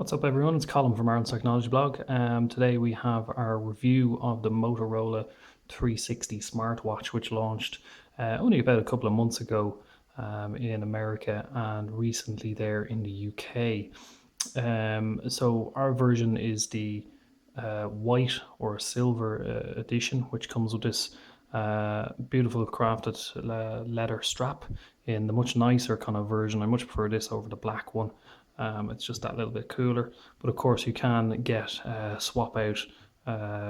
What's up everyone, it's Colin from Aaron's Technology Blog. Today we have our review of the Motorola 360 smartwatch, which launched only about a couple of months ago in America and recently there in the UK. So our version is the white or silver edition, which comes with this beautiful crafted leather strap in the much nicer kind of version. I much prefer this over the black one. It's just that little bit cooler, but of course you can get swap out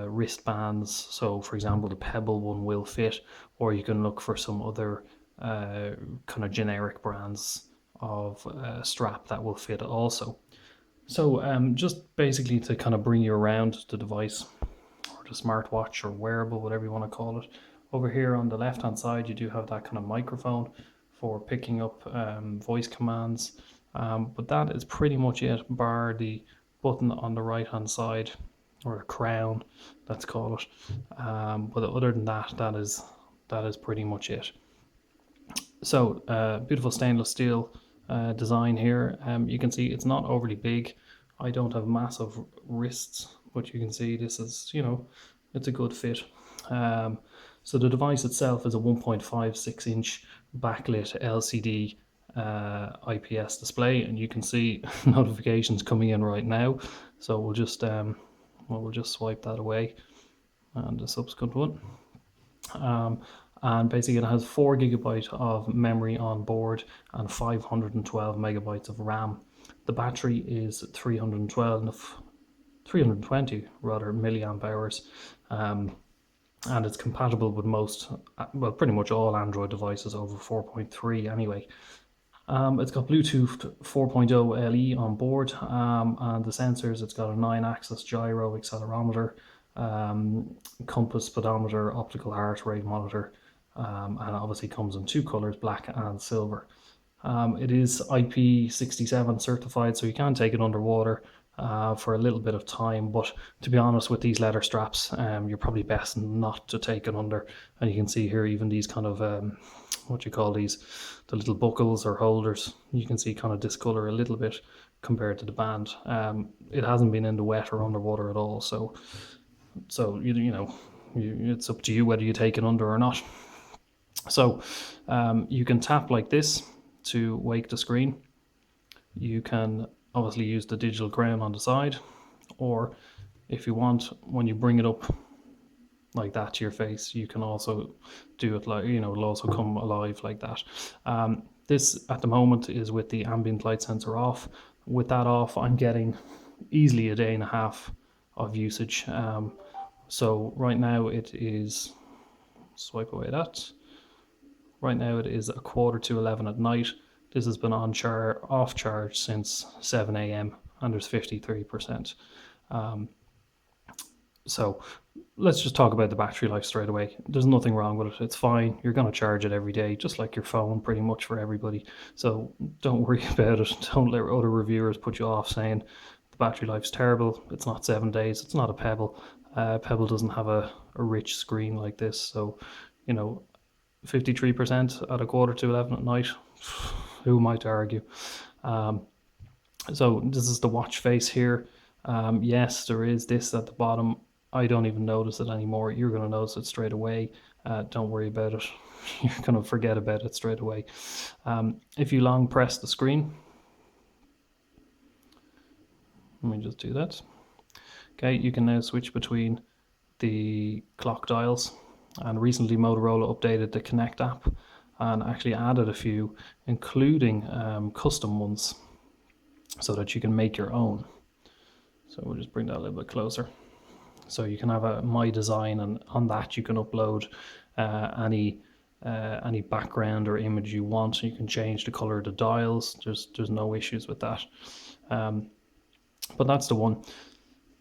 wristbands. So for example, the Pebble one will fit, or you can look for some other kind of generic brands of strap that will fit also. So just basically to kind of bring you around the device or the smartwatch or wearable, whatever you want to call it. Over here on the left hand side, you do have that kind of microphone for picking up voice commands. But that is pretty much it, bar the button on the right hand side, or a crown, let's call it. But other than that, that is pretty much it. So beautiful stainless steel design here. You can see it's not overly big. I don't have massive wrists, but you can see this is, it's a good fit. So the device itself is a 1.56-inch backlit LCD IPS display, and you can see notifications coming in right now. So we'll just swipe that away, and the subsequent one. And basically it has 4 GB of memory on board and 512 megabytes of RAM. The battery is 320 rather milliamp hours, and it's compatible with most, well, pretty much all Android devices over 4.3 anyway. It's got Bluetooth 4.0 LE on board, and the sensors, it's got a 9-axis gyro accelerometer, compass, speedometer, optical heart rate monitor, and obviously comes in two colors, black and silver. It is IP67 certified, so you can take it underwater for a little bit of time, but to be honest, with these leather straps, you're probably best not to take it under. And you can see here even these kind of what you call these, the little buckles or holders, you can see kind of discolor a little bit compared to the band. It hasn't been in the wet or underwater at all, so it's up to you whether you take it under or not. So you can tap like this to wake the screen. You can obviously use the digital crown on the side, or if you want, when you bring it up like that to your face, you can also do it like, it'll also come alive like that. This at the moment is with the ambient light sensor off. With that off, I'm getting easily a day and a half of usage. So right now it is, swipe away that. Right now it is 11:15 at night. This has been off charge since 7 a.m. and there's 53%. So let's just talk about the battery life straight away. There's nothing wrong with it. It's fine. You're going to charge it every day, just like your phone, pretty much for everybody. So don't worry about it. Don't let other reviewers put you off saying the battery life's terrible. It's not 7 days. It's not a Pebble. Pebble doesn't have a rich screen like this. So, 53% at 11:15 at night. Who might argue? So this is the watch face here. Yes, there is this at the bottom. I don't even notice it anymore. You're going to notice it straight away. Don't worry about it. You're going to forget about it straight away. If you long press the screen, let me just do that. Okay, you can now switch between the clock dials, and recently Motorola updated the Connect app and actually added a few, including custom ones, so that you can make your own. So we'll just bring that a little bit closer. So you can have a My Design, and on that you can upload any background or image you want. You can change the color of the dials. There's no issues with that. But that's the one.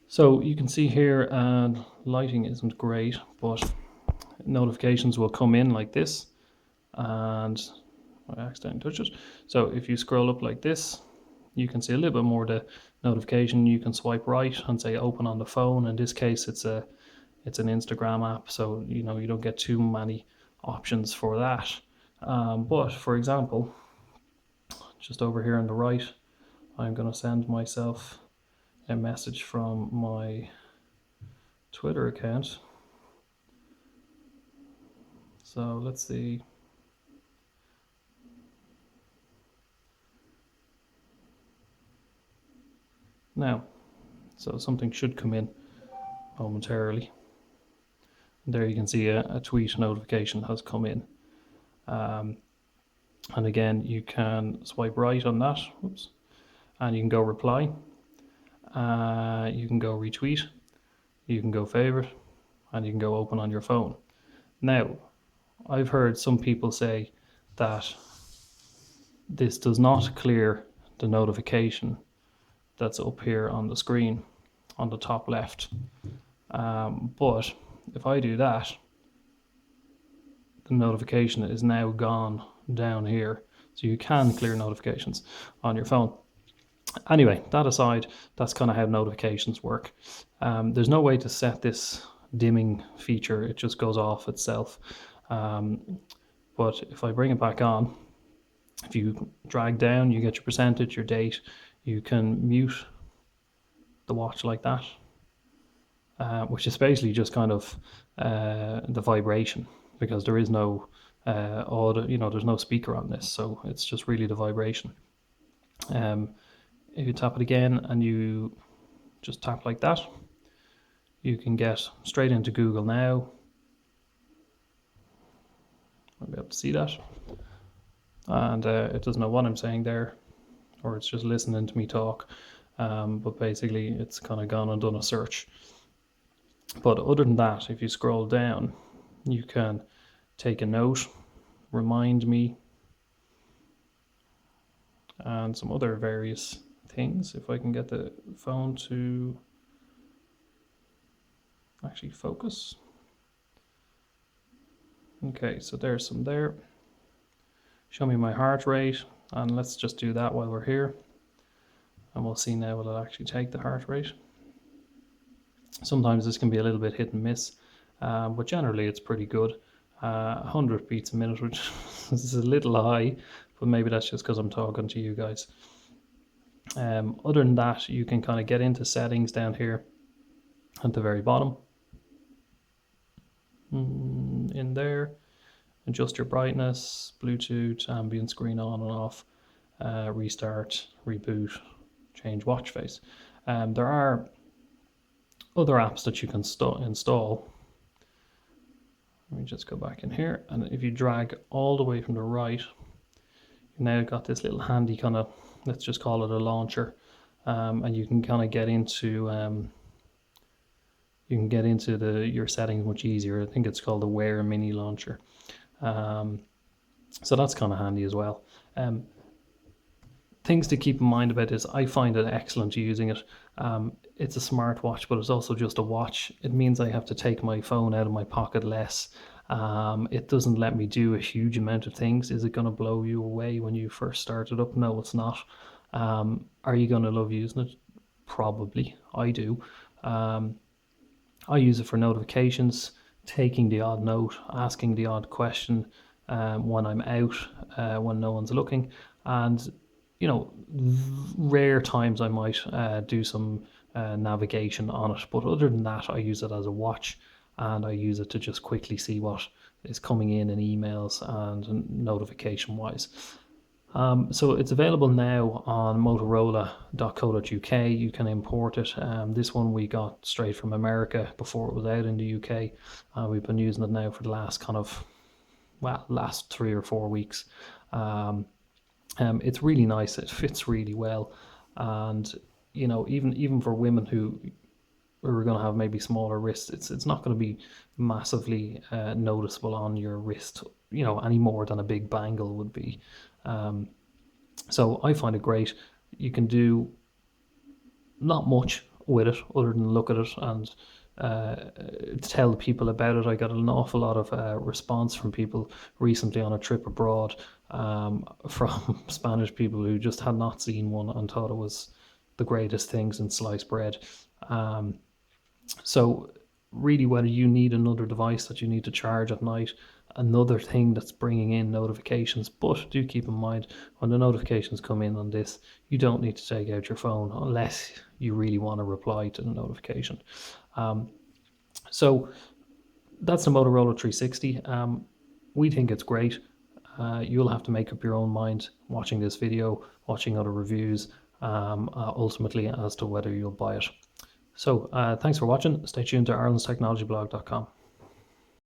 So you can see here, lighting isn't great, but notifications will come in like this, and I accidentally touched it. So if you scroll up like this, you can see a little bit more the notification. You can swipe right and say open on the phone. In this case, it's an Instagram app, so you don't get too many options for that. But for example, just over here on the right, I'm going to send myself a message from my Twitter account. So let's see. Now, so something should come in momentarily. There you can see a tweet notification has come in. And again, you can swipe right on that, oops, and you can go reply, you can go retweet, you can go favorite, and you can go open on your phone. Now, I've heard some people say that this does not clear the notification that's up here on the screen on the top left. But if I do that, the notification is now gone down here. So you can clear notifications on your phone. Anyway, that aside, that's kind of how notifications work. There's no way to set this dimming feature. It just goes off itself. But if I bring it back on, if you drag down, you get your percentage, your date. You can mute the watch like that, which is basically just kind of the vibration, because there is no audio, there's no speaker on this, so it's just really the vibration. If you tap it again and you just tap like that, you can get straight into Google Now. I'll be able to see that. And it doesn't know what I'm saying there, or it's just listening to me talk. But basically it's kind of gone and done a search. But other than that, if you scroll down, you can take a note, remind me, and some other various things. If I can get the phone to actually focus. Okay, so there's some there. Show me my heart rate, and let's just do that while we're here. And we'll see now will it actually take the heart rate. Sometimes this can be a little bit hit and miss, but generally it's pretty good. 100 beats a minute, which is a little high, but maybe that's just because I'm talking to you guys. Other than that, you can kind of get into settings down here at the very bottom. In there, adjust your brightness, Bluetooth, ambient screen on and off, restart, reboot, change watch face. There are other apps that you can install. Let me just go back in here, and if you drag all the way from the right, you've now got this little handy kind of, let's just call it a launcher, and you can kind of get into your settings much easier. I think it's called the Wear Mini Launcher. So that's kind of handy as well. Things to keep in mind about this, I find it excellent using it. It's a smartwatch, but it's also just a watch. It means I have to take my phone out of my pocket less. It doesn't let me do a huge amount of things. Is it going to blow you away when you first start it up? No, it's not. Are you going to love using it? Probably. I do. I use it for notifications, taking the odd note, asking the odd question when I'm out, when no one's looking, and rare times I might do some navigation on it. But other than that, I use it as a watch, and I use it to just quickly see what is coming in emails and notification wise. So it's available now on motorola.co.uk. You can import it. This one we got straight from America before it was out in the UK. We've been using it now for the last last 3 or 4 weeks. It's really nice. It fits really well, and even for women who are going to have maybe smaller wrists, it's not going to be massively noticeable on your wrist, any more than a big bangle would be. So I find it great. You can do not much with it other than look at it and tell people about it. I got an awful lot of response from people recently on a trip abroad, from Spanish people who just had not seen one and thought it was the greatest thing since sliced bread. So really whether you need another device that you need to charge at night, another thing that's bringing in notifications. But do keep in mind, when the notifications come in on this, you don't need to take out your phone unless you really want to reply to the notification. So that's the Motorola 360. We think it's great. You'll have to make up your own mind watching this video, watching other reviews, ultimately as to whether you'll buy it. So thanks for watching. Stay tuned to irelandstechnologyblog.com.